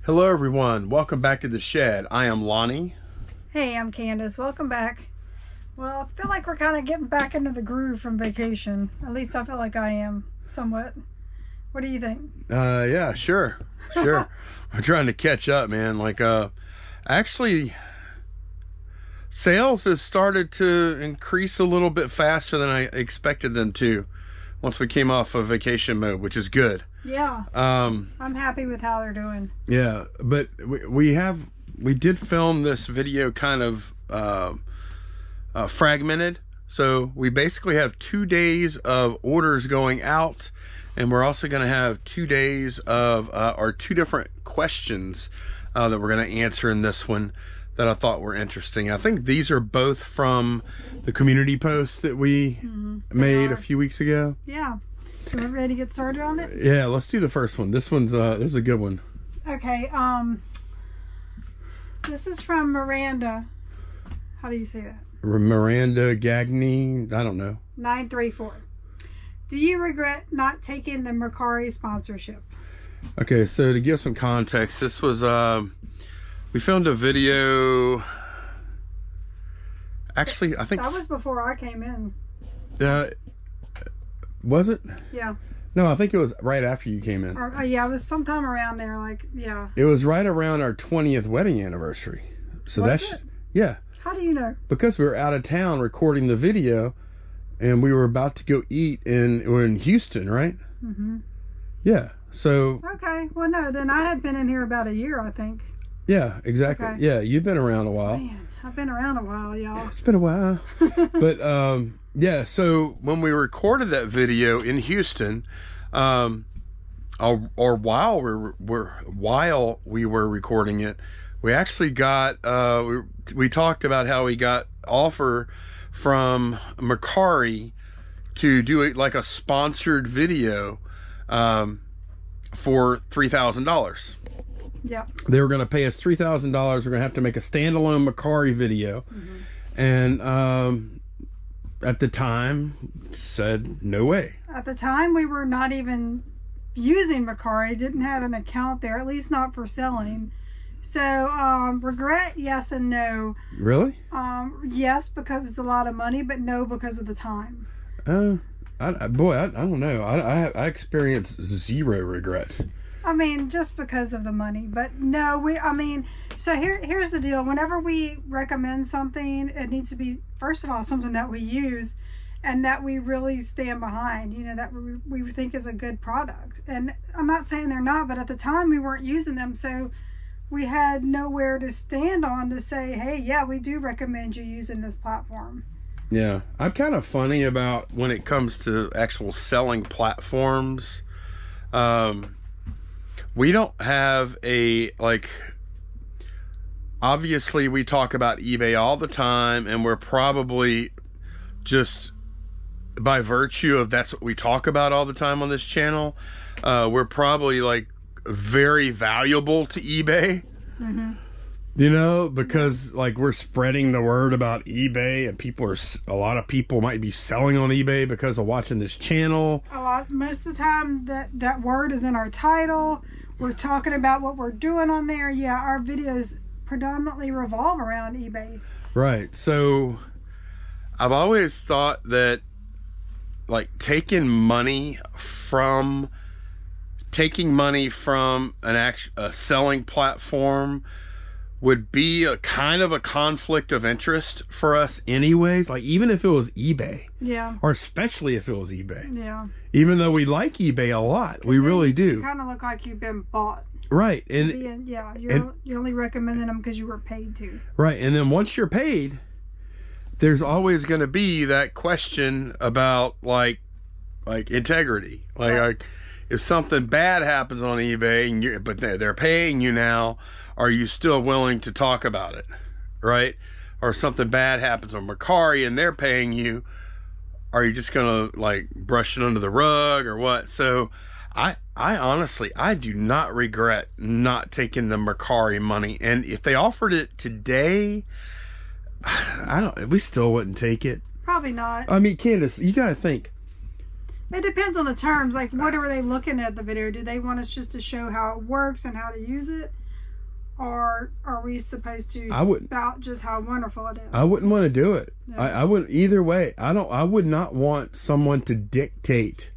Hello everyone, welcome back to the shed. I am Lonnie. Hey, I'm Candace. Welcome back. Well, I feel like we're kind of getting back into the groove from vacation. At least I feel like I am, somewhat. What do you think? Yeah, sure. I'm trying to catch up, man. Actually, sales have started to increase a little bit faster than I expected them to once we came off of vacation mode, which is good. Yeah. I'm happy with how they're doing. Yeah, but we did film this video kind of fragmented. So we basically have 2 days of orders going out, and we're also going to have 2 days of our two different questions that we're going to answer in this one that I thought were interesting. I think these are both from the community posts that we made a few weeks ago. Yeah. So we're ready to get started on it? Yeah, let's do the first one. This is a good one. Okay. This is from Miranda. How do you say that? Miranda Gagne, I don't know. 934. Do you regret not taking the Mercari sponsorship? Okay, so to give some context, this was we filmed a video. Actually, I think that was before I came in. Was it? Yeah. No, I think it was right after you came in. Yeah, it was sometime around there. Yeah. It was right around our 20th wedding anniversary. So yeah. How do you know? Because we were out of town recording the video, and we were about to go eat we're in Houston, right? Mm-hmm. Yeah. So. Okay. Well, no, then I had been in here about a year, I think. Yeah, exactly. Okay. Yeah, you've been around a while. Man, I've been around a while, y'all. It's been a while. But yeah, so when we recorded that video in Houston, or while we were recording it, we actually got we talked about how we got offer from Mercari to do it like a sponsored video for $3,000. Yeah. They were going to pay us $3,000. We're going to have to make a standalone Mercari video. And at the time, said no way. At the time, we were not even using Mercari. Didn't have an account there, at least not for selling. So, regret, yes and no. Really? Yes, because it's a lot of money, but no, because of the time. I don't know. I experienced zero regret. I mean, just because of the money, but no, so here's the deal. Whenever we recommend something, it needs to be, first of all, something that we use and that we really stand behind, that we think is a good product. And I'm not saying they're not, but at the time we weren't using them. So we had nowhere to stand on to say, hey, yeah, we do recommend you using this platform. Yeah. I'm kind of funny about when it comes to actual selling platforms. We don't have obviously we talk about eBay all the time, and we're probably just by virtue of that's what we talk about all the time on this channel, we're probably very valuable to eBay. Because we're spreading the word about eBay, and a lot of people might be selling on eBay because of watching this channel. Most of the time that word is in our title. We're talking about what we're doing on there. Yeah, our videos predominantly revolve around eBay. Right. So I've always thought that taking money from a selling platform would be a kind of a conflict of interest for us anyways, even if it was eBay. Yeah. Or especially if it was eBay. Yeah. Even though we like eBay a lot. We really do. You kind of look like you've been bought. Right. You're only recommending them because you were paid to. Right. And then once you're paid, there's always going to be that question about integrity. If something bad happens on eBay but they're paying you now, are you still willing to talk about it, right? Or something bad happens on Mercari and they're paying you, are you just gonna brush it under the rug or what? So I honestly, I do not regret not taking the Mercari money. And if they offered it today, we still wouldn't take it. Probably not. I mean, Candace, you gotta think. It depends on the terms. What are they looking at the video? Do they want us just to show how it works and how to use it? or are we supposed to spout just how wonderful it is? I wouldn't want to do it. No. I wouldn't either way. I would not want someone to dictate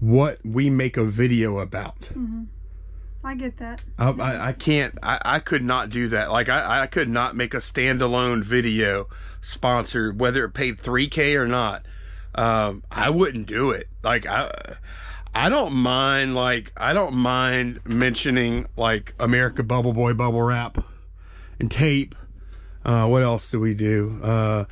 what we make a video about. Mm-hmm. I get that. I can't. I could not do that. Like I could not make a standalone video sponsored, whether it paid $3K or not. I wouldn't do it. Like I don't mind. Like I don't mind mentioning like America Bubble Boy bubble wrap and tape. What else do we do?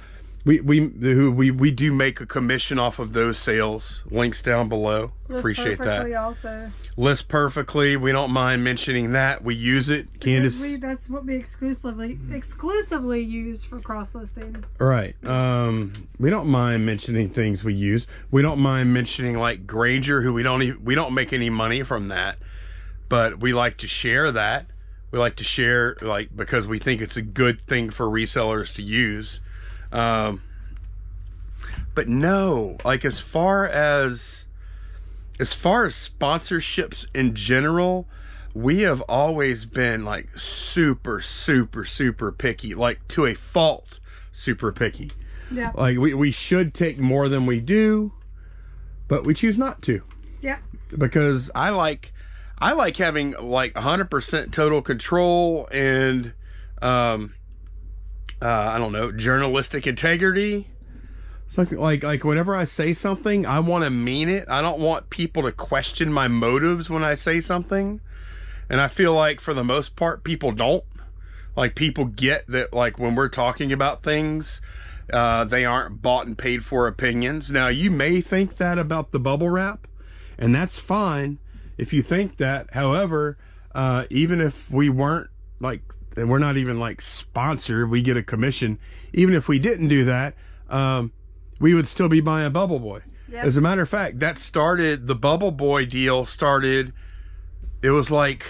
We do make a commission off of those sales. Links down below. Appreciate that. Also. List Perfectly. We don't mind mentioning that. We use it. Candace. That's what we exclusively use for cross listing. Right. We don't mind mentioning things we use. We don't mind mentioning like Granger, who we don't make any money from that, but we like to share that. We like to share like because we think it's a good thing for resellers to use. But no, like as far as sponsorships in general, we have always been like super picky, like to a fault, super picky. Yeah. Like we should take more than we do, but we choose not to. Yeah. Because I like having like 100% total control and, I don't know, journalistic integrity. Something like whenever I say something, I want to mean it. I don't want people to question my motives when I say something. And I feel like for the most part, people don't. Like people get that like when we're talking about things, they aren't bought and paid for opinions. Now you may think that about the bubble wrap, and that's fine if you think that. However, even if we weren't like, and we're not even like sponsored, we get a commission. Even if we didn't do that, we would still be buying Bubble Boy. Yep. As a matter of fact, the Bubble Boy deal started, it was like,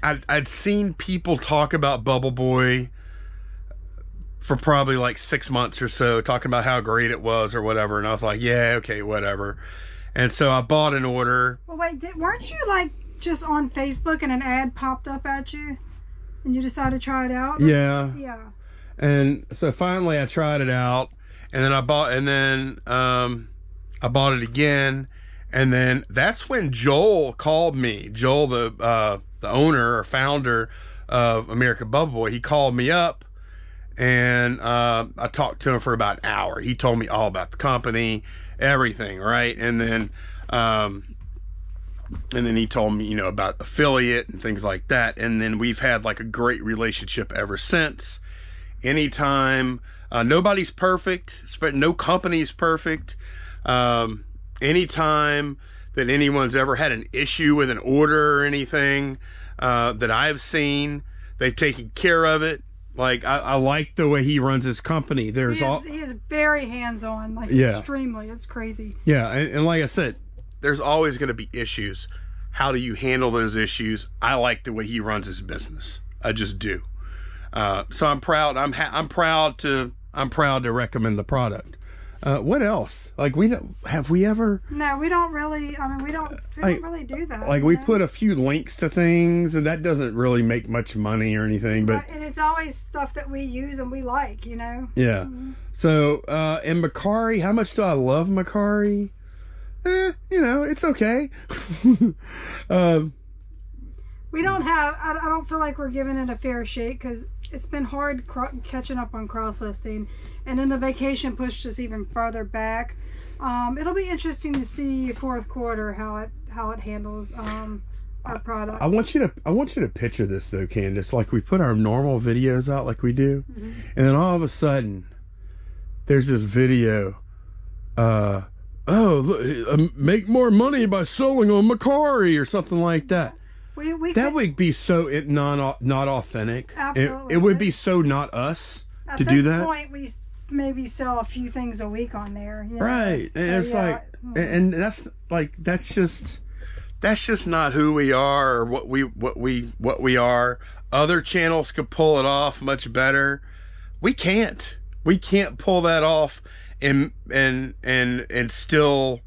I'd seen people talk about Bubble Boy for probably like 6 months or so, talking about how great it was or whatever. And I was like, yeah, okay, whatever. And so I bought an order. Well, wait, weren't you like just on Facebook and an ad popped up at you and you decided to try it out? Yeah. Yeah. And so finally I tried it out. And then I bought it again, and then that's when Joel called me. Joel, the owner or founder of America Bubble Boy, he called me up, and I talked to him for about an hour. He told me all about the company, everything, right? And then he told me, about affiliate and things like that. And then we've had like a great relationship ever since. Anytime. Nobody's perfect, no company's perfect. Anytime that anyone's ever had an issue with an order or anything that I've seen, they've taken care of it. Like I like the way he runs his company. He is very hands-on, like extremely. It's crazy. Yeah, and like I said, there's always going to be issues. How do you handle those issues? I like the way he runs his business. I just do. So I'm proud. I'm proud to recommend the product. What else? Like have we ever? No, we don't really. I mean, we don't really do that. Like we put a few links to things, and that doesn't really make much money or anything. But and it's always stuff that we use and we like, Yeah. Mm-hmm. So and Mercari, how much do I love Mercari? It's okay. We don't have. I don't feel like we're giving it a fair shake because it's been hard catching up on cross listing, and then the vacation pushed us even farther back. It'll be interesting to see fourth quarter how it handles our product. I want you to picture this though, Candace. Like we put our normal videos out like we do, mm-hmm. and then all of a sudden there's this video. Make more money by selling on Mercari or something like that. That would be so not authentic. Absolutely. It would be so not us to do that. At this point, we maybe sell a few things a week on there. Right. And it's like, and that's just not who we are or what we are. Other channels could pull it off much better. We can't pull that off and still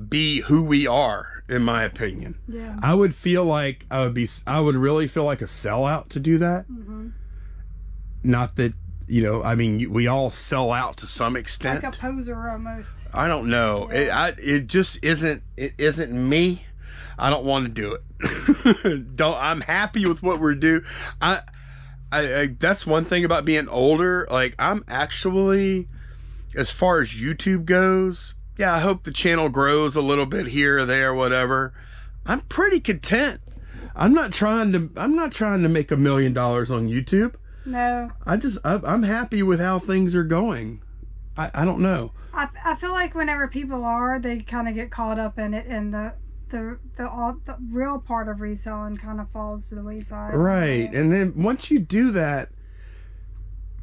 be who we are. in my opinion. Yeah. I would feel like I would really feel like a sellout to do that. Not that, you know, I mean, we all sell out to some extent. Like a poser almost. I don't know. Yeah. It just isn't. It isn't me. I don't want to do it. I'm happy with what we're doing. I that's one thing about being older. Like, I'm actually, as far as YouTube goes, yeah, I hope the channel grows a little bit here or there, whatever. I'm pretty content. I'm not trying to make $1 million on YouTube. No. I'm happy with how things are going. I don't know. I feel like whenever people they kind of get caught up in it, and the real part of reselling kind of falls to the wayside. Right. And then once you do that,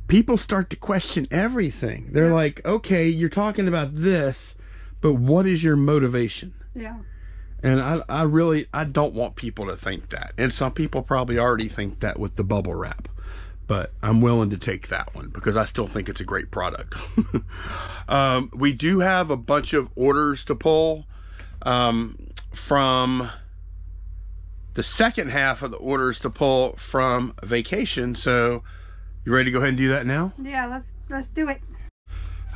people start to question everything. They're like, okay, you're talking about this, but what is your motivation? Yeah. And I don't want people to think that. And some people probably already think that with the bubble wrap. But I'm willing to take that one because I still think it's a great product. We do have a bunch of orders to pull from the second half of the orders to pull from vacation. So you ready to go ahead and do that now? Yeah, let's do it.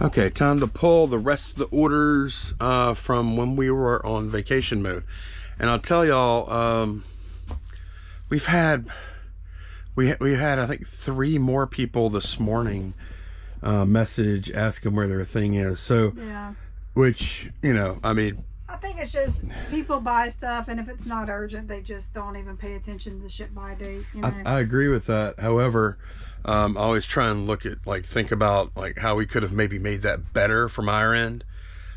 Okay, time to pull the rest of the orders from when we were on vacation mode. And I'll tell y'all, we had I think 3 more people this morning message asking where their thing is. So yeah, which, you know, I mean, I think it's just people buy stuff, and if it's not urgent, they just don't even pay attention to the ship by date. You know? I agree with that. However, I always try and think about how we could have maybe made that better from our end.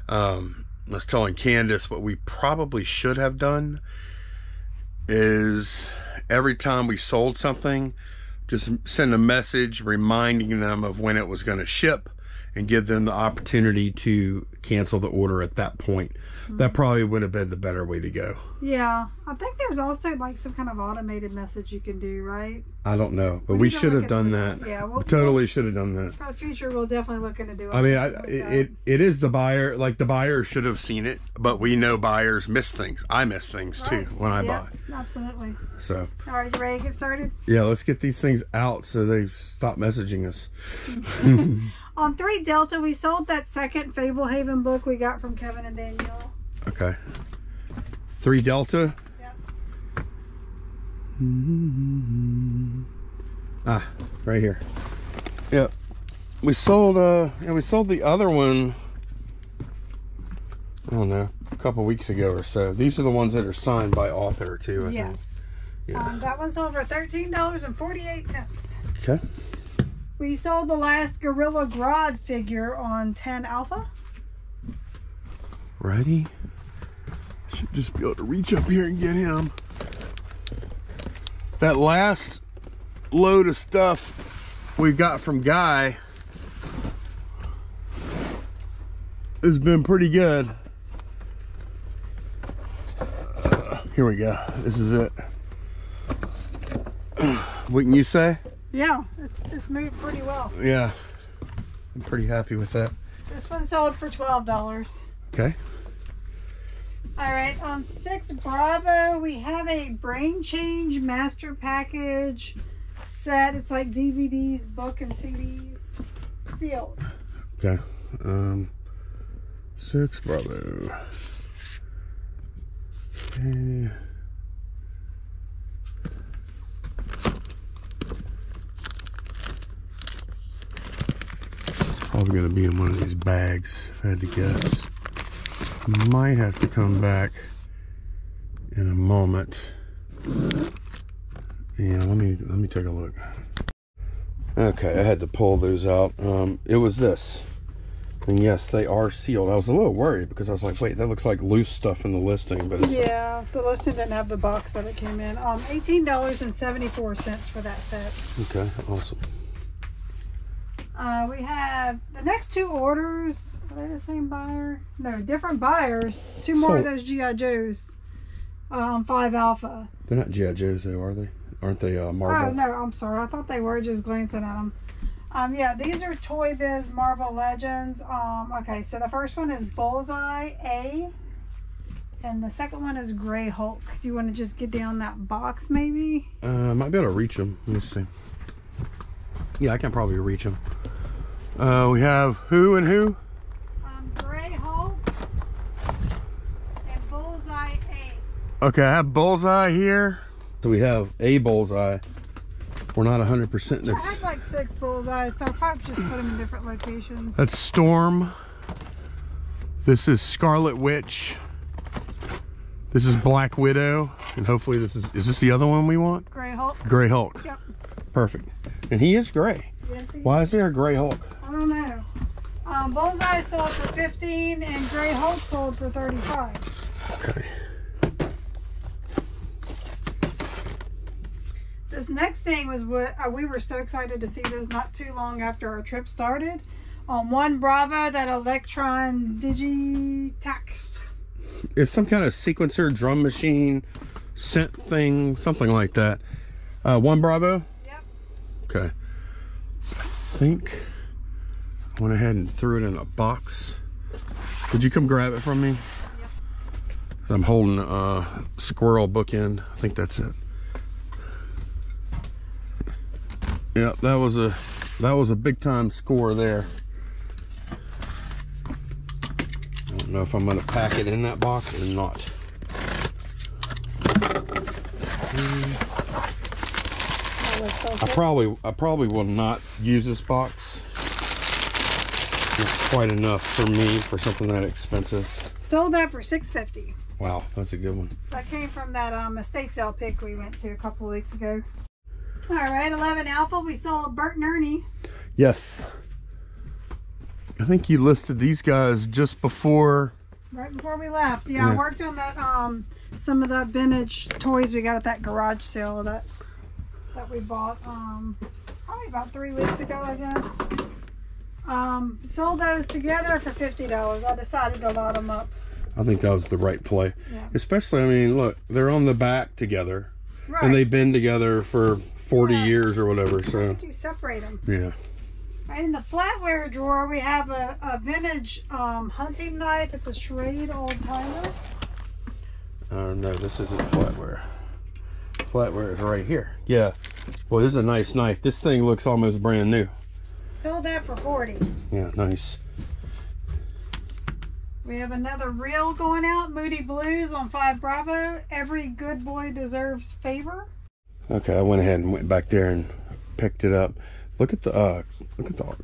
I was telling Candace what we probably should have done is every time we sold something, just send a message reminding them of when it was going to ship and give them the opportunity to cancel the order at that point. That probably would have been the better way to go. Yeah, I think there's also some kind of automated message you can do, right? I don't know, but we should have done that. Yeah, we totally should have done that. For the future, we'll definitely look into doing. I mean, it is the buyer. The buyer should have seen it, but we know buyers miss things. I miss things too when I buy. Absolutely. So. All right, you ready to get started? Yeah, let's get these things out so they stop messaging us. On 3 Delta, we sold that second Fablehaven book we got from Kevin and Danielle. Okay. 3 Delta? Yep. Ah, right here. Yep. We sold the other one, I don't know, a couple weeks ago or so. These are the ones that are signed by author too, I think. Yes. Yeah. That one sold for $13.48. Okay. We sold the last Gorilla Grodd figure on 10 Alpha. Ready? Should just be able to reach up here and get him. That last load of stuff we got from Guy has been pretty good. Here we go. This is it. What can you say? Yeah, it's moved pretty well. Yeah, I'm pretty happy with that. This one sold for $12. Okay. All right, on 6 Bravo, we have a Brain Change Master Package set. It's like DVDs, book, and CDs. Sealed. Okay. 6 Bravo. Okay. It's probably going to be in one of these bags, if I had to guess. Might have to come back in a moment. Yeah, let me take a look. Okay, I had to pull those out. It was this. And yes, they are sealed. I was a little worried because I was like, wait, that looks like loose stuff in the listing, but it's yeah, the listing didn't have the box that it came in. $18.74 for that set. okay, awesome. We have the next 2 orders. Are they the same buyer? No, different buyers. 2 more of those G.I. Joes. 5 Alpha. They're not G.I. Joes though, are they? Aren't they Marvel? Oh, no, I'm sorry. I thought they were, just glancing at them. Yeah, these are Toy Biz Marvel Legends. Okay, so the first one is Bullseye A. And the second one is Gray Hulk. Do you want to just get down that box maybe? Might be able to reach them. Let me see. Yeah, I can probably reach them. We have who and who? Gray Hulk and Bullseye A. Okay, I have Bullseye here. So we have a Bullseye. We're not 100%. I had like 6 Bullseyes, so I'll probably just put them in different locations. That's Storm. This is Scarlet Witch. This is Black Widow. And hopefully this is this the other one we want? Gray Hulk. Gray Hulk. Yep. Perfect. And he is gray. Yes, Why is there a Gray Hulk? I don't know. Bullseye sold for 15 and Gray Hulk sold for 35. Okay. This next thing was what we were so excited to see this not too long after our trip started. On One Bravo, that Electron Digitax. It's some kind of sequencer, drum machine, synth thing, something like that. One Bravo? Yep. Okay. I think I went ahead and threw it in a box. Did you come grab it from me? Yep. I'm holding a squirrel bookend. I think that's it. Yeah, that was a big time score there. I don't know if I'm gonna pack it in that box or not. I probably will not use this box. It's quite enough for me for something that expensive. Sold that for $6.50. Wow, that's a good one. That came from that estate sale pick we went to a couple of weeks ago. All right, 11 Alpha. We sold Bert and Ernie. Yes. I think you listed these guys just before. Right before we left. Yeah, I worked on that. Some of the vintage toys we got at that garage sale that we bought probably about 3 weeks ago, I guess. Sold those together for $50. I decided to lot them up. I think that was the right play. Yeah. Especially, I mean, look, they're on the back together. Right. And they've been together for 40 years or whatever. How So did you separate them? yeah. Right in the flatware drawer, we have a vintage hunting knife. It's a Schrade old timer. No, this isn't flatware. Flatware is right here. Yeah. Well, this is a nice knife. This thing looks almost brand new. Sold that for $40. Yeah, nice. We have another reel going out, Moody Blues on 5 Bravo. Every good boy deserves favor. Okay, I went ahead and went back there and picked it up. Look at the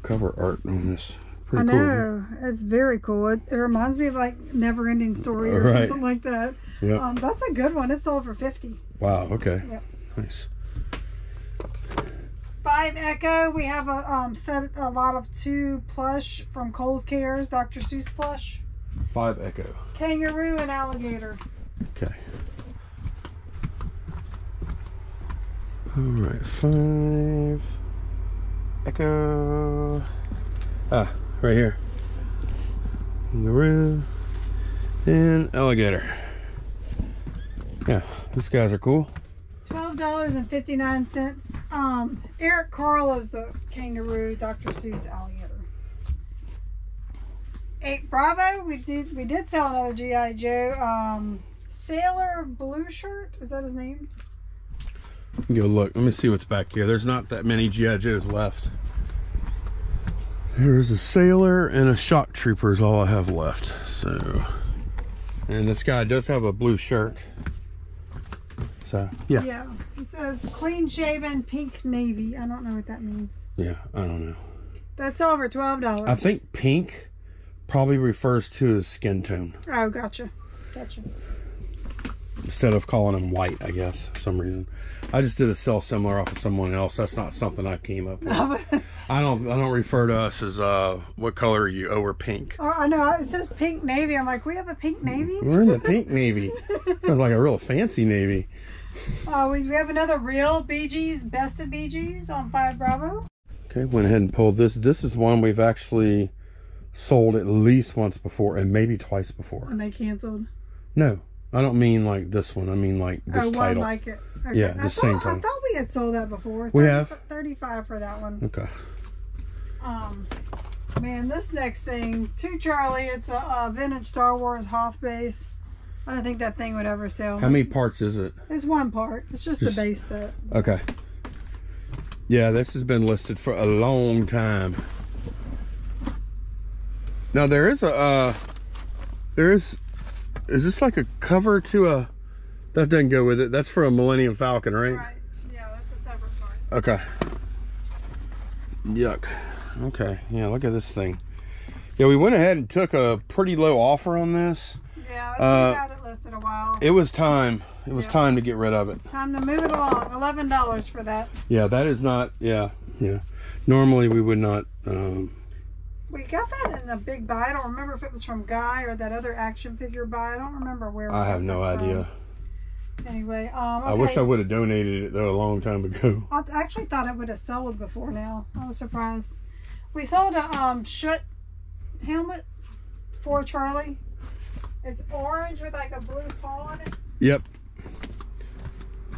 cover art on this. Pretty cool. I know, it's very cool. It reminds me of like Never Ending Story or something like that. Yeah. That's a good one. It sold for $50. Wow. Okay. Yep. Nice. 5 Echo. We have a set a lot of 2 plush from Kohl's Cares, Dr. Seuss plush. 5 Echo. Kangaroo and alligator. Okay. All right. 5 Echo. Ah, right here. Kangaroo and alligator. Yeah, these guys are cool. $12.59. Eric Carl is the kangaroo, Dr. Seuss alligator. 8 Bravo. We did sell another G.I. Joe. Sailor Blue Shirt. Is that his name? Go look. Let me see what's back here. There's not that many G.I. Joes left. There's a Sailor and a Shock Trooper is all I have left. So, and this guy does have a blue shirt. So, yeah. Yeah. He says clean shaven pink navy. I don't know what that means. Yeah, I don't know. That's over $12. I think pink probably refers to his skin tone. Oh, gotcha. Gotcha. Instead of calling him white, I guess, for some reason. I just did a sell similar off of someone else. That's not something I came up with. I don't refer to us as what color are you? Oh, we're pink. Oh, I know. It says pink navy. I'm like, we have a pink navy? We're in the pink navy. Sounds like a real fancy navy. We have another real Bee Gees, Best of Bee Gees on 5 Bravo. Okay, went ahead and pulled this. This is one we've actually sold at least once before and maybe twice before. And they canceled. No, I don't mean like this one. I mean like this title. One like it. Okay. Yeah, the same title. I thought we had sold that before. We have. 35 for that one. Okay. Man, this next thing, to Charlie, it's a vintage Star Wars Hoth base. I don't think that thing would ever sell. How many parts is it? It's one part. It's just the base set. Okay. Yeah, this has been listed for a long time. Now there is a is this like a cover to a, that doesn't go with it. That's for a Millennium Falcon, right? Right. Yeah, that's a separate part. Okay. Yuck. Okay. Yeah, look at this thing. Yeah, we went ahead and took a pretty low offer on this. Yeah, it's been had it listed a while. It was time. It was time to get rid of it. Time to move it along. $11 for that. Yeah, that is not, yeah. Normally we would not, we got that in the big buy. I don't remember if it was from Guy or that other action figure buy. I don't remember where. I have no idea. Anyway, okay. I wish I would have donated it though a long time ago. I actually thought it would have sold before now. I was surprised. We sold a Schutt helmet for Charlie. It's orange with like a blue paw on it. Yep.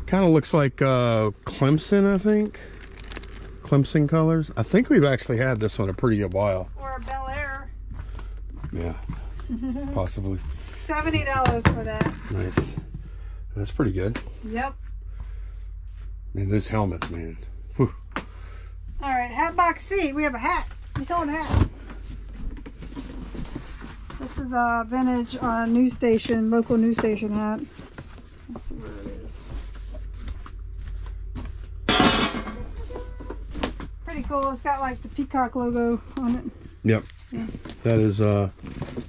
Kind of looks like Clemson, I think. Clemson colors. I think we've actually had this one a pretty good while. Or a Bel Air. Yeah. Possibly. $70 for that. Nice. That's pretty good. Yep. Man, those helmets, man. Whew. All right, hat box C. We have a hat. We sold a hat. This is a vintage news station, local news station hat. Let's see where it is. Pretty cool. It's got like the peacock logo on it. Yep. Yeah. That is, yeah,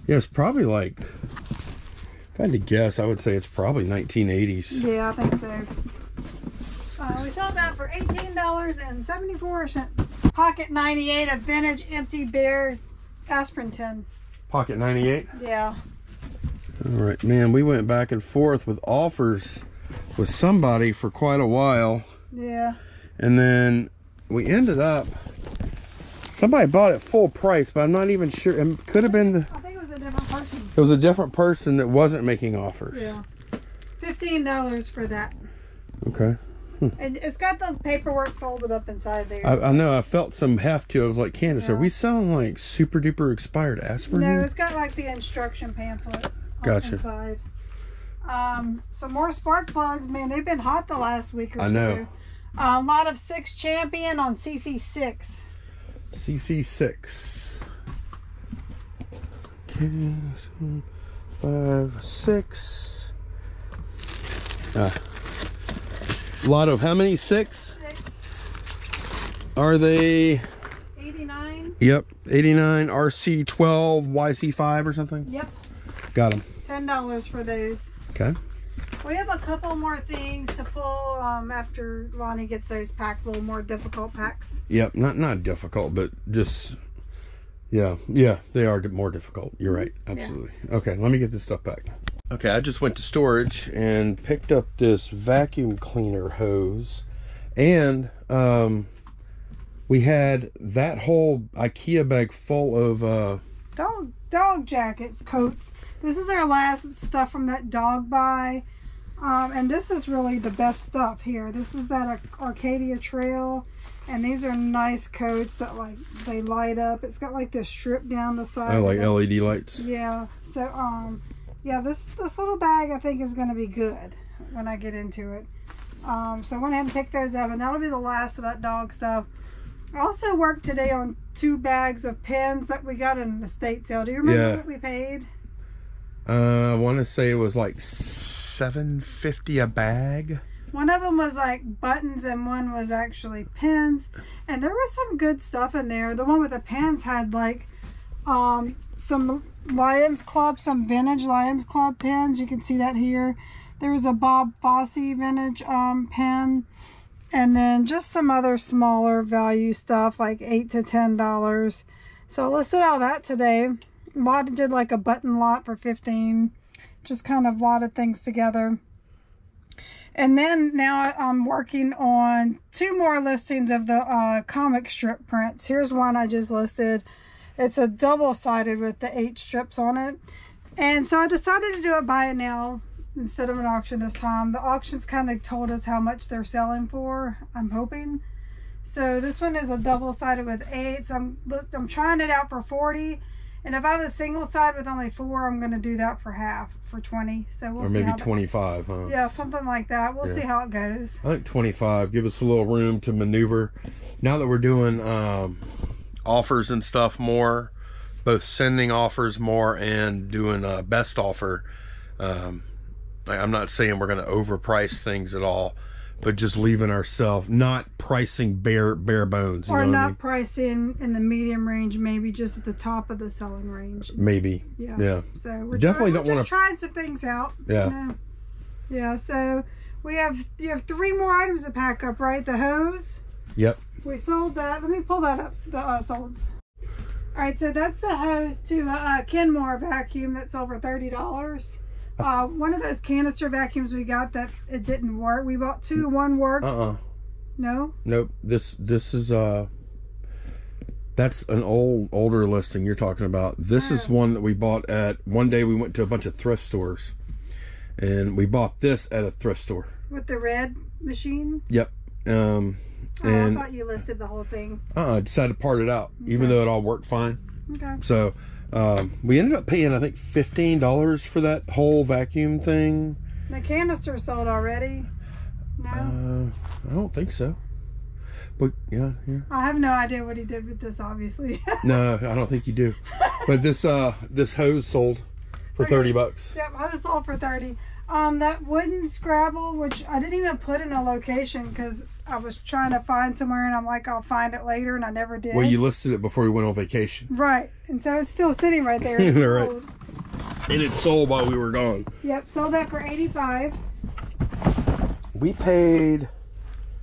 it's probably like, if I had to guess, I would say it's probably 1980s. Yeah, I think so. We sold that for $18.74. Pocket 98, a vintage empty bear aspirin tin. Pocket 98? Yeah. All right, man, we went back and forth with offers with somebody for quite a while. Yeah. And then we ended up, somebody bought it full price, but I'm not even sure. It could have been the, I think it was a different person. it was a different person that wasn't making offers. Yeah. $15 for that. Okay. And it's got the paperwork folded up inside there. I know, I felt some heft to it. I was like, Candace, Yeah. are we selling like super duper expired aspirin? No, here? it's got like the instruction pamphlet Gotcha. inside. Some more spark plugs. Man, they've been hot the last week or so. I know. A lot of 6 Champion on CC6. CC6. Okay, 5, 6. A lot of how many? 6? 6. Are they? 89. Yep, 89 RC12 YC5 or something. Yep. Got them. $10 for those. Okay. We have a couple more things to pull after Lonnie gets those packed, a little more difficult packs. Yep, not difficult, but just yeah, they are more difficult. You're right, absolutely. Yeah. Okay, let me get this stuff back. Okay, I just went to storage and picked up this vacuum cleaner hose, and we had that whole IKEA bag full of dog jackets, coats. This is our last stuff from that dog buy. And this is really the best stuff here. This is that Arcadia Trail, and these are nice coats that like they light up. It's got like this strip down the side. Oh, like LED lights. Yeah. So yeah, this little bag I think is going to be good when I get into it. So I went ahead and picked those up, and that'll be the last of that dog stuff. I also worked today on 2 bags of pens that we got in an estate sale. Do you remember what we paid? I want to say it was like $7.50 a bag. One of them was like buttons and one was actually pens, and there was some good stuff in there. The one with the pens had like some Lions Club, some vintage Lions Club pens. You can see that here. There was a Bob Fosse vintage pen, and then just some other smaller value stuff like $8 to $10. So I listed all that today. Lot did like a button lot for $15. Just kind of lot things together. And then now I'm working on 2 more listings of the comic strip prints. Here's one I just listed. It's a double-sided with the 8 strips on it. And so I decided to do it buy it now instead of an auction this time. The auctions kind of told us how much they're selling for, I'm hoping. So this one is a double-sided with 8. So I'm trying it out for $40. And if I have a single side with only 4, I'm going to do that for half, for 20. So we'll see. Or maybe 25, huh? Yeah, something like that. We'll see how it goes. I think 25. Give us a little room to maneuver. Now that we're doing offers and stuff more, both sending offers more and doing a best offer. I'm not saying we're going to overprice things at all, but just leaving ourselves, not pricing bare bones. You or know not what I mean? Pricing in the medium range, maybe just at the top of the selling range. Maybe. Yeah. So we're definitely don't want to trying some things out. Yeah. You know? Yeah. So you have 3 more items to pack up, right? The hose. Yep. We sold that. Let me pull that up. The solds. All right. So that's the hose to Kenmore vacuum that sold for $30. One of those canister vacuums we got that it didn't work. We bought 2, 1 worked. No? Nope. This is that's an older listing you're talking about. This is one that we bought at one day we went to a bunch of thrift stores and we bought this at a thrift store. With the red machine? Yep. And I thought you listed the whole thing. I decided to part it out, even though it all worked fine. Okay. So we ended up paying, I think, $15 for that whole vacuum thing. The canister sold already? No? I don't think so. But yeah. I have no idea what he did with this, obviously. No, I don't think you do. But this hose sold for $30. Yep, hose sold for 30. That wooden Scrabble, which I didn't even put in a location because I was trying to find somewhere and I'm like, I'll find it later, and I never did. Well, you listed it before we went on vacation. Right. And so it's still sitting right there. Right. And it sold while we were gone. Yep, sold that for $85. We paid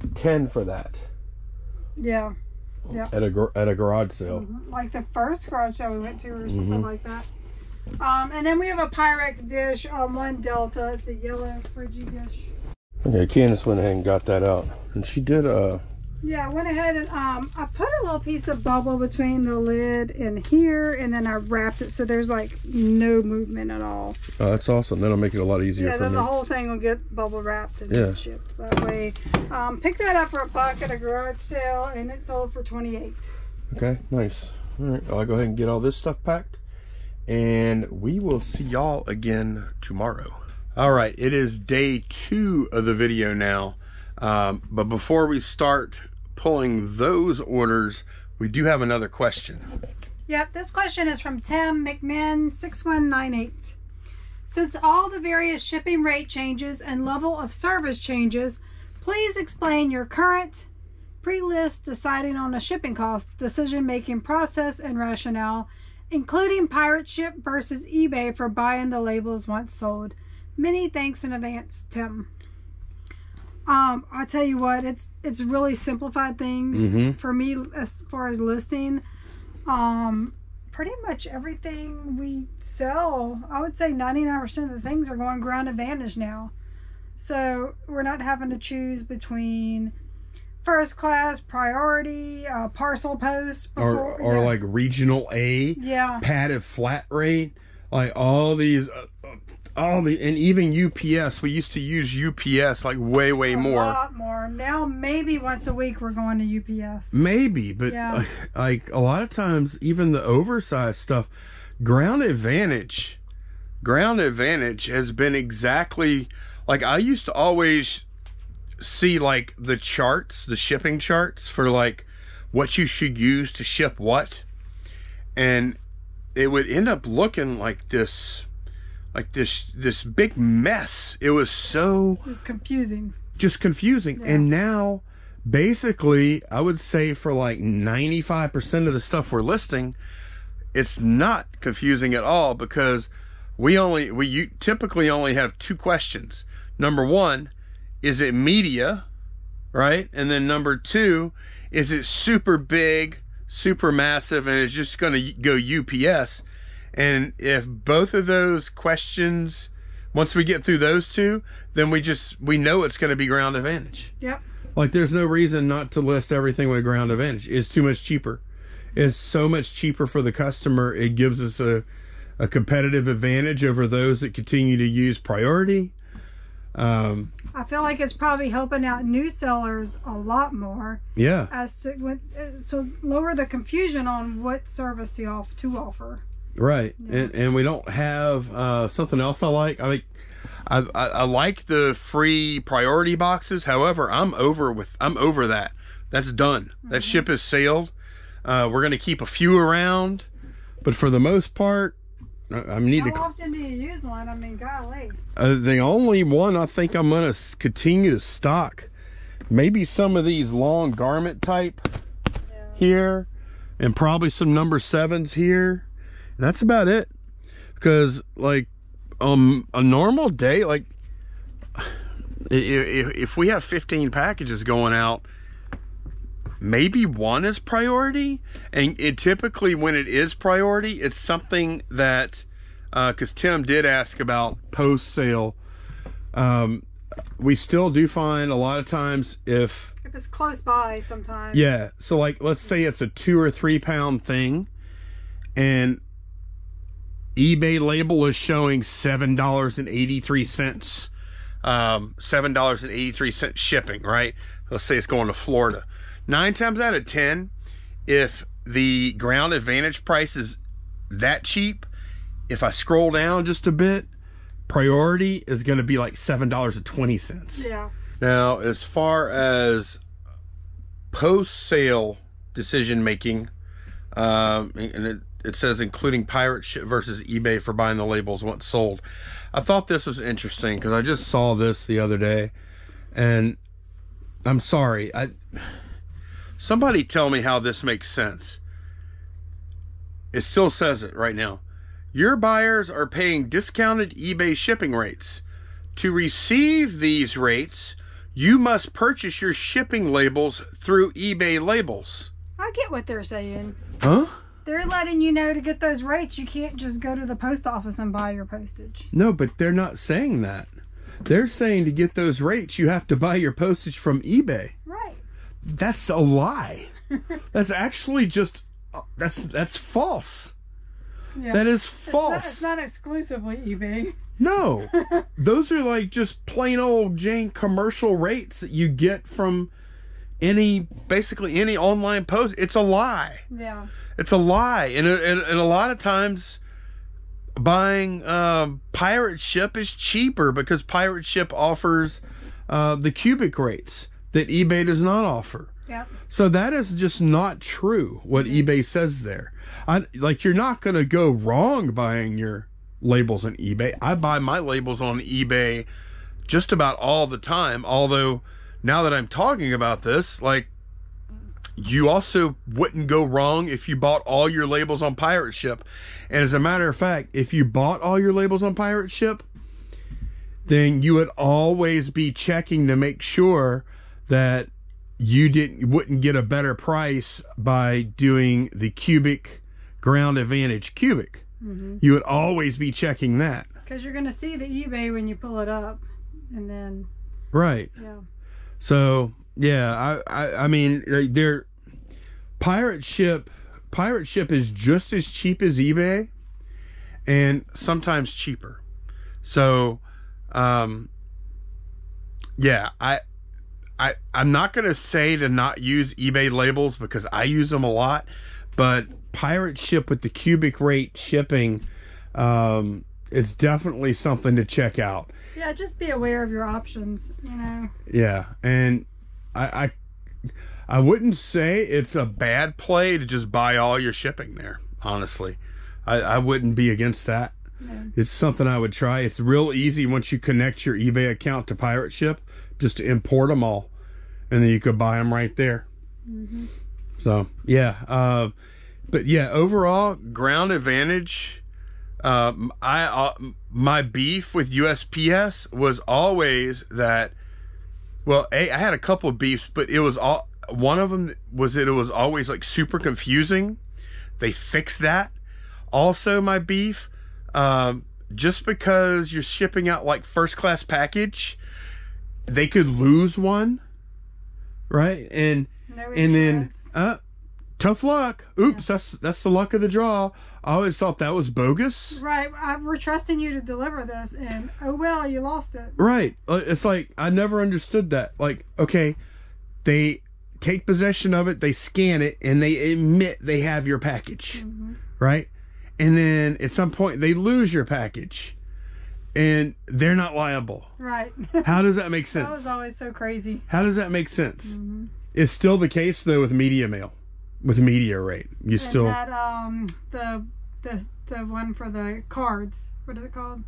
$10 for that. Yeah. Yep. At a garage sale. Like the first garage sale we went to or something like that. And then we have a Pyrex dish on one Delta. It's a yellow friggy dish. Okay, Candace went ahead and got that out. And she did yeah, I went ahead and I put a little piece of bubble between the lid and here, and then I wrapped it so there's like no movement at all. Oh, that's awesome. That'll make it a lot easier for me. Yeah, then the whole thing will get bubble wrapped and shipped that way. Pick that up for $1 at a garage sale, and it sold for $28. Okay, nice. All right, I'll go ahead and get all this stuff packed, and we will see y'all again tomorrow. All right, it is day 2 of the video now, but before we start pulling those orders, we do have another question. Yep, this question is from Tim McMahon 6198. Since all the various shipping rate changes and level of service changes, please explain your current pre-list deciding on a shipping cost, decision-making process, and rationale, including pirate ship versus eBay for buying the labels once sold. Many thanks in advance, Tim. I'll tell you what, it's really simplified things for me as far as listing. Pretty much everything we sell, I would say 99% of the things are going Ground Advantage now. So we're not having to choose between first class, priority, parcel post, or like regional A, padded flat rate, like all these. And even UPS. We used to use UPS like way more. A lot more. Now maybe once a week we're going to UPS. Maybe, but like a lot of times, even the oversized stuff, Ground Advantage has been exactly like I used to always see like the charts, the shipping charts for like what you should use to ship what, and it would end up looking like this big mess. It was confusing. Just confusing. And now basically I would say for like 95% of the stuff we're listing, it's not confusing at all, because we typically only have 2 questions. Number 1, is it media, right? And then number 2, is it super big, super massive, and it's just going to go UPS? And if both of those questions, once we get through those 2, then we know it's going to be Ground Advantage. Yep. Like there's no reason not to list everything with Ground Advantage. It's too much cheaper. It's so much cheaper for the customer. It gives us a competitive advantage over those that continue to use priority. I feel like it's probably helping out new sellers a lot more. Yeah. So lower the confusion on what service to offer. Right. Yeah. And we don't have something else I like. I like the free priority boxes. However, I'm over that. That's done. That ship has sailed. We're going to keep a few around, but for the most part, I need How often do you use one? I mean, golly. the only one I think I'm going to continue to stock, maybe some of these long garment type here, and probably some number 7s here. That's about it. Because like a normal day, like if we have 15 packages going out, maybe one is priority. And it typically, when it is priority, it's something that because Tim did ask about post sale, we still do find a lot of times if it's close by sometimes. Yeah, so like let's say it's a 2 or 3 pound thing and eBay label is showing $7.83, $7.83 shipping, right? Let's say it's going to Florida. 9 times out of 10, if the Ground Advantage price is that cheap, if I scroll down just a bit, priority is going to be like $7.20. Yeah. Now, as far as post-sale decision making, and it says including pirate ship versus eBay for buying the labels once sold. I thought this was interesting because I just saw this the other day, and I'm sorry. Somebody tell me how this makes sense. It still says it right now. Your buyers are paying discounted eBay shipping rates. To receive these rates, you must purchase your shipping labels through eBay labels. I get what they're saying. Huh? They're letting you know to get those rates, you can't just go to the post office and buy your postage. No, but they're not saying that. They're saying to get those rates, you have to buy your postage from eBay. Right. That's a lie. That's actually just, that's false. Yeah. That is false. It's not exclusively eBay. No. Those are like just plain old Jane commercial rates that you get from basically any online post. It's a lie. Yeah. It's a lie. And a lot of times buying Pirate Ship is cheaper because Pirate Ship offers the cubic rates that eBay does not offer. Yeah. So that is just not true what eBay says there. You're not going to go wrong buying your labels on eBay. I buy my labels on eBay just about all the time. Although now that I'm talking about this, like, you also wouldn't go wrong if you bought all your labels on Pirate Ship. And as a matter of fact, if you bought all your labels on Pirate Ship, then you would always be checking to make sure that you wouldn't get a better price by doing the cubic Ground Advantage cubic. Mm-hmm. You would always be checking that. Because you're going to see the eBay when you pull it up. And then... Right. Yeah. So, yeah, I mean, Pirate Ship is just as cheap as eBay and sometimes cheaper. So, yeah, I'm not going to say to not use eBay labels because I use them a lot, but Pirate Ship with the cubic rate shipping, it's definitely something to check out. Yeah, just be aware of your options, you know. Yeah, and I wouldn't say it's a bad play to just buy all your shipping there, honestly. I wouldn't be against that. Yeah. It's something I would try. It's real easy once you connect your eBay account to Pirate Ship, just to import them all, and then you could buy them right there. Mm-hmm. So, yeah. But yeah, overall, Ground Advantage, my beef with USPS was always that, well, I had a couple of beefs, but one of them was that it was always like super confusing. They fixed that. Also, my beef, just because you're shipping out like first class package, they could lose one, right? And then tough luck. Oops, yeah. That's the luck of the draw. I always thought that was bogus. Right. We're trusting you to deliver this, and oh well, you lost it. Right. It's like I never understood that. Like, okay, they take possession of it, they scan it, and they admit they have your package, mm-hmm. right? and then at some point they lose your package and they're not liable. Right. How does that make sense? That was always so crazy. How does that make sense? It's still the case though with media mail, with media rate. You And still that the one for the cards. What is it called?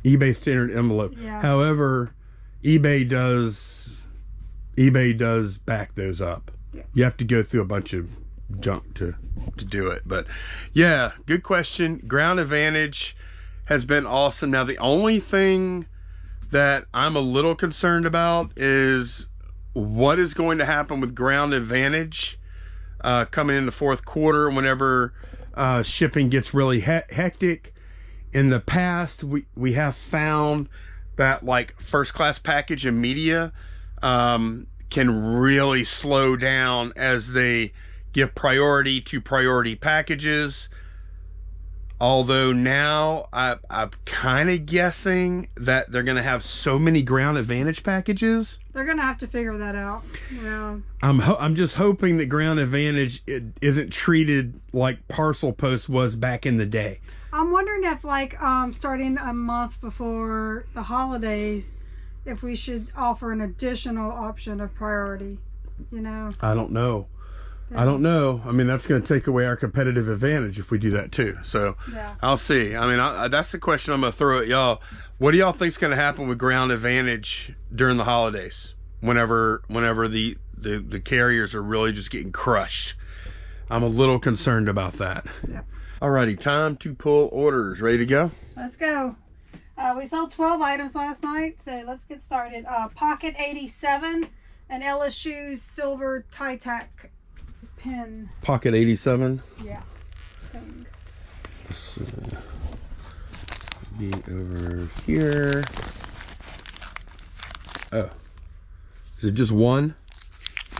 eBay standard envelope. Yeah. However, eBay does back those up. Yeah. You have to go through a bunch of junk to do it. But yeah, good question. Ground Advantage has been awesome. Now the only thing that I'm a little concerned about is what is going to happen with Ground Advantage coming in the fourth quarter whenever shipping gets really hectic. In the past, we have found that like first class package and media can really slow down as they give priority to priority packages. Although now I'm kind of guessing that they're going to have so many Ground Advantage packages. They're gonna have to figure that out. Yeah. I'm just hoping that Ground Advantage isn't treated like Parcel Post was back in the day. I'm wondering if, like, starting a month before the holidays, if we should offer an additional option of priority. You know. I don't know. I don't know. I mean, that's going to take away our competitive advantage if we do that too. So Yeah. I'll see. I mean, that's the question I'm going to throw at y'all. What do y'all think is going to happen with Ground Advantage during the holidays? Whenever the carriers are really just getting crushed. I'm a little concerned about that. Yeah. Alrighty, time to pull orders. Ready to go? Let's go. We sold 12 items last night, so let's get started. Pocket 87, an LSU silver tie-tack pin. Pocket 87. Yeah. Thing. Let's be over here. Oh. Is it just one?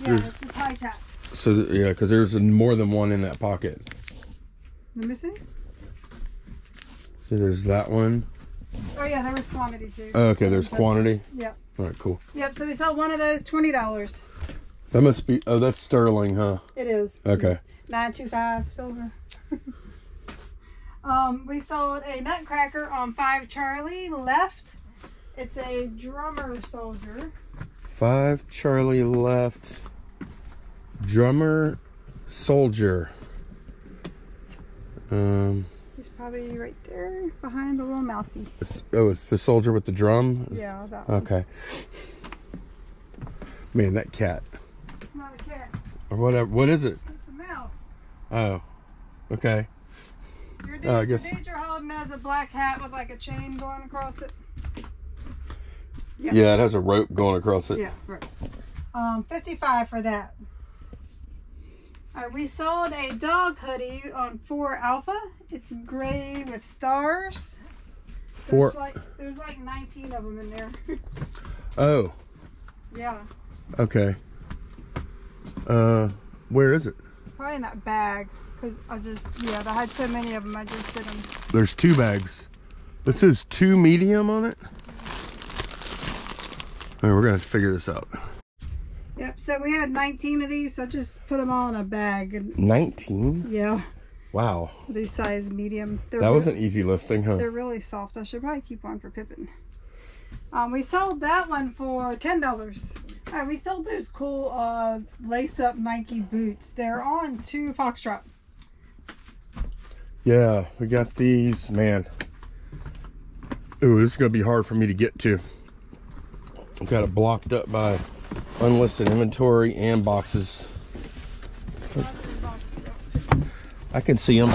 Yeah, it's a tie-tack. So, yeah, because there's more than one in that pocket. Let me see. So there's that one. Oh, yeah, there was quantity, too. Oh, okay, there's quantity. Yep. All right, cool. Yep, so we sold one of those, $20. That must be, oh, that's sterling, huh? It is. Okay. 925 silver. We sold a nutcracker on 5 Charlie left. It's a drummer soldier. 5 Charlie left. Drummer soldier. He's probably right there behind the little mousey. It's the soldier with the drum? Yeah, that one. Okay. Man, that cat. It's not a cat. Or whatever. What is it? It's a mouse. Oh. Okay. Your dude, I guess. the dude you're holding has a black hat with like a chain going across it. Yeah, it has a rope going across it. Yeah, right. 55 for that. We sold a dog hoodie on 4 Alpha. It's gray with stars. There's like 19 of them in there. Oh. Yeah. Okay. Where is it? It's probably in that bag. Because I had so many of them, I just did them. There's 2 bags. This says 2 medium on it. All right, we're going to figure this out. Yep, so we had 19 of these, so I just put them all in a bag. And 19? yeah. Wow. These size medium. That was an easy listing, huh? They're really soft. I should probably keep one for Pippin. We sold that one for $10. We sold those cool lace-up Nike boots. They're on 2 Foxtrot. Yeah, we got these. Man. Ooh, this is going to be hard for me to get to. I've got it blocked up by unlisted inventory and boxes. I can see them.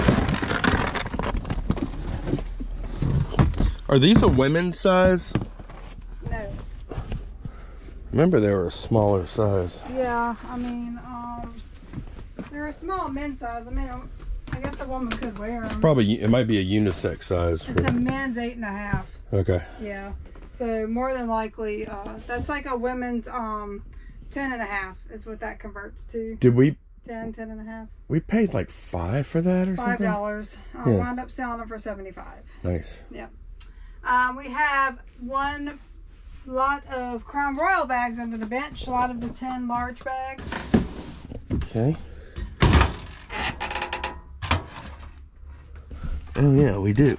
Are these a women's size? No. Remember they were a smaller size. Yeah, I mean, they're a small men's size. I mean, I guess a woman could wear them. It might be a unisex size. It's a men's 8.5. Okay. Yeah. So more than likely, that's like a women's 10.5 is what that converts to. Did we? 10.5. We paid like $5 for that or something? $5. Yeah. Wound up selling them for $75. Nice. Yeah. We have one lot of Crown Royal bags under the bench. A lot of the 10 large bags. Okay. Oh yeah, we do.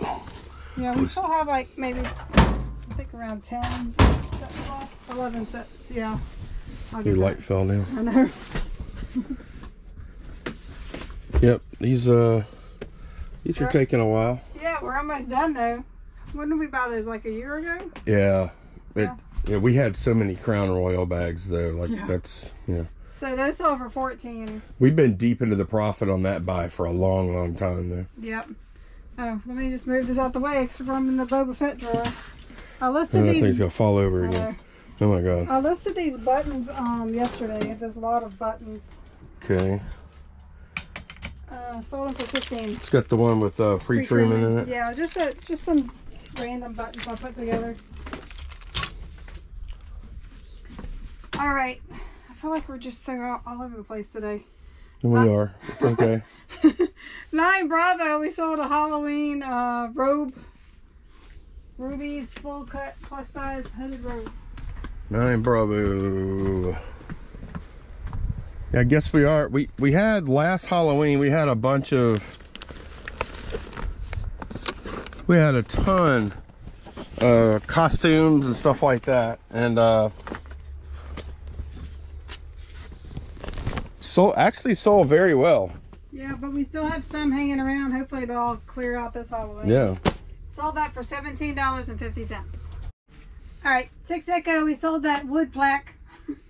Yeah, we still have like maybe, I think around 10 sets left. 11 sets, yeah. Your light fell down. I know. Yep, these are taking a while. Yeah, we're almost done though. When did we buy those? Like a year ago? Yeah. Yeah. Yeah, we had so many Crown Royal bags though. Like that's So those sold for 14. We've been deep into the profit on that buy for a long, long time though. Yep. Oh, let me just move this out the way because we're in the Boba Fett drawer. I listed And that these. thing's gonna fall over again. Oh my god. I listed these buttons yesterday. There's a lot of buttons. Okay. Sold them for 15. It's got the one with free trimming in it. Yeah, just some random buttons I put together. All right. I feel like we're just so all over the place today. We are. It's okay. 9 Bravo. We sold a Halloween robe. Ruby's full cut plus size hooded robe. 9 Bravo. Yeah, I guess we are. We had last Halloween. We had a bunch of. We had a ton of costumes and stuff like that, and actually sold very well. Yeah, but we still have some hanging around. Hopefully it'll all clear out this Halloween. Yeah. Sold that for $17.50. All right, 6 Echo. We sold that wood plaque,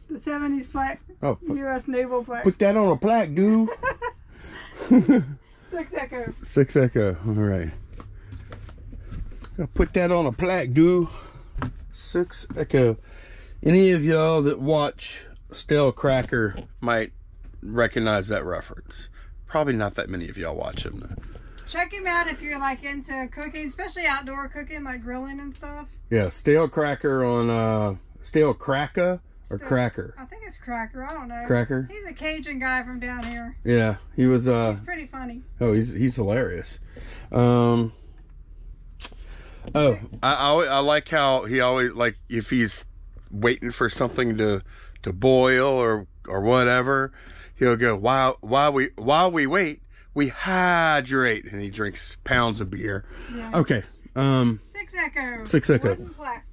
the 70s plaque, U.S. Naval plaque. Put that on a plaque, dude. 6 Echo. 6 Echo. All right. Gotta put that on a plaque, dude. 6 Echo. Any of y'all that watch Stale Cracker might recognize that reference. Probably not that many of y'all watch him though. Check him out if you're like into cooking, especially outdoor cooking, like grilling and stuff. Yeah, Stale Cracker on Stale Cracker or Cracker. I think it's Cracker. I don't know. Cracker. He's a Cajun guy from down here. Yeah, he was. He's pretty funny. Oh, he's hilarious. I like how he always, like, if he's waiting for something to boil or whatever, he'll go, while we wait, we hydrate, and he drinks pounds of beer. Yeah. Okay. 6 Echo. 6 Echo. Wooden plaque.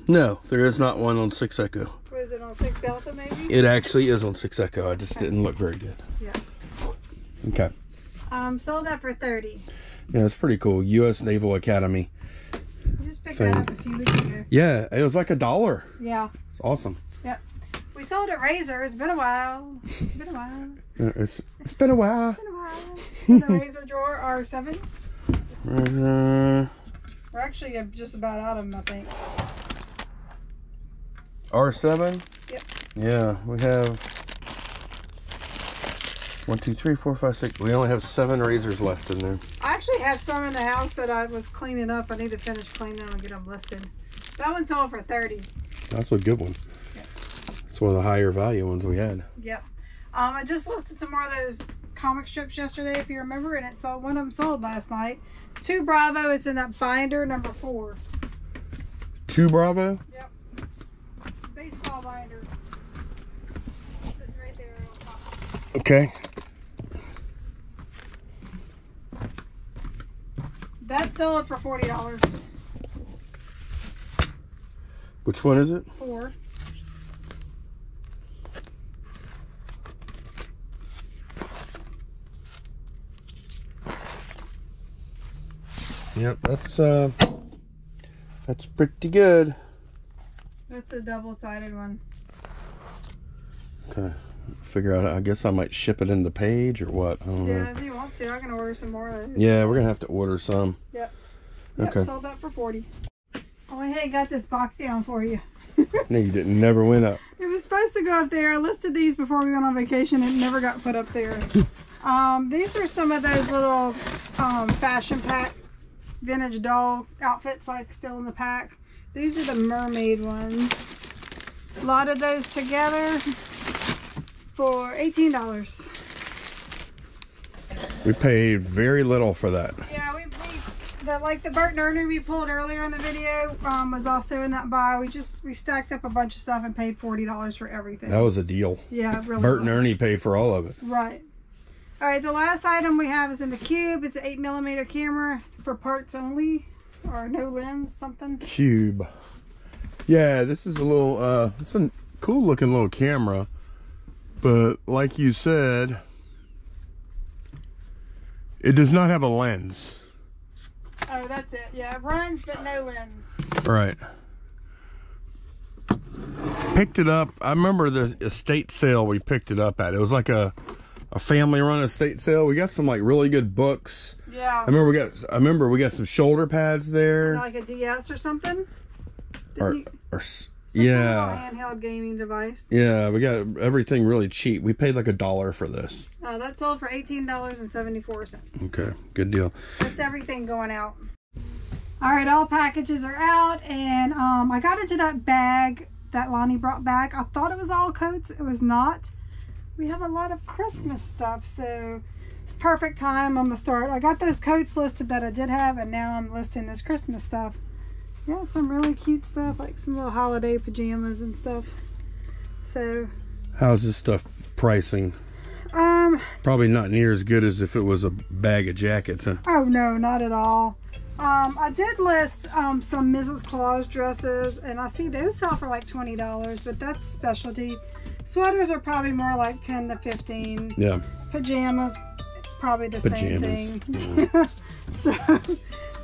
No, there is not one on 6 Echo. Was it on 6 Delta maybe? It actually is on 6 Echo. I just didn't look very good. Yeah. Okay. Sold that for 30. Yeah, it's pretty cool. U.S. Naval Academy. I just picked that up a few weeks ago. Yeah, it was like $1. Yeah. It's awesome. Yep. We sold a razor. It's been a while. It's been a while. It's been a while. It's been a while. In the razor drawer, R7. We're actually just about out of them, I think. R7? Yep. Yeah, we have 1, 2, 3, 4, 5, 6. We only have 7 razors left in there. I actually have some in the house that I was cleaning up. I need to finish cleaning them and get them listed. That one sold for 30. That's a good one. Yep. It's one of the higher value ones we had. Yep. I just listed some more of those comic strips yesterday, if you remember, and it sold. One of them sold last night. 2 Bravo. It's in that binder number 4. 2 Bravo? Yep. Baseball binder. Sitting right there on top. Okay. That sold for $40. Which one is it? 4. Yep, that's pretty good. That's a double-sided one. Okay. Figure out, I guess I might ship it in the page or what. I don't know. Yeah, if you want to, I can order some more of those. Yeah, we're gonna have to order some. Yep. Okay. Sold that for 40. Oh, I had got this box down for you. No, you didn't. Never went up. It was supposed to go up there. I listed these before we went on vacation. It never got put up there. These are some of those little fashion pack vintage doll outfits, like still in the pack. These are the mermaid ones. A lot of those together for $18. We paid very little for that. Yeah, like the Bert and Ernie we pulled earlier in the video was also in that buy. We stacked up a bunch of stuff and paid $40 for everything. That was a deal. Yeah, really. Bert and Ernie paid for all of it. Right. All right, the last item we have is in the cube. It's an 8mm camera for parts only, or no lens, something. Cube. Yeah, this is a little, it's a cool looking little camera, but like you said, it does not have a lens. Oh, that's it. Yeah, it runs, but no lens. Right. Picked it up. I remember the estate sale we picked it up at. It was like a family run estate sale. We got some like really good books. Yeah. I remember we got some shoulder pads there. Like a DS or something? Yeah. Handheld gaming device. Yeah, we got everything really cheap. We paid like $1 for this. That sold for $18.74. Okay, good deal. That's everything going out. All right, all packages are out, and I got into that bag that Lonnie brought back. I thought it was all coats. It was not. We have a lot of Christmas stuff, so it's perfect time on the start. I got those coats listed that I did have, and now I'm listing this Christmas stuff. Yeah, some really cute stuff, like some little holiday pajamas and stuff. So, how's this stuff pricing? Probably not near as good as if it was a bag of jackets, huh? Oh no, not at all. I did list some Mrs. Claus dresses, and I see those sell for like $20, but that's specialty. Sweaters are probably more like 10 to 15. Yeah. Pajamas, probably the same thing. Yeah. So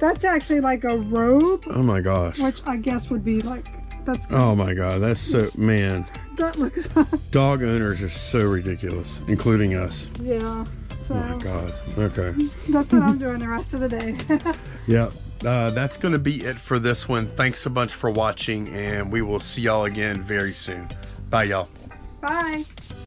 that's actually like a robe. Oh my gosh. Which I guess would be like, that's good. Oh my god, that's so, man. That looks dog owners are so ridiculous, including us. Yeah. So, oh my god. Okay. That's what I'm doing the rest of the day. Yeah. That's going to be it for this one. Thanks a bunch for watching, and we will see y'all again very soon. Bye, y'all. Bye.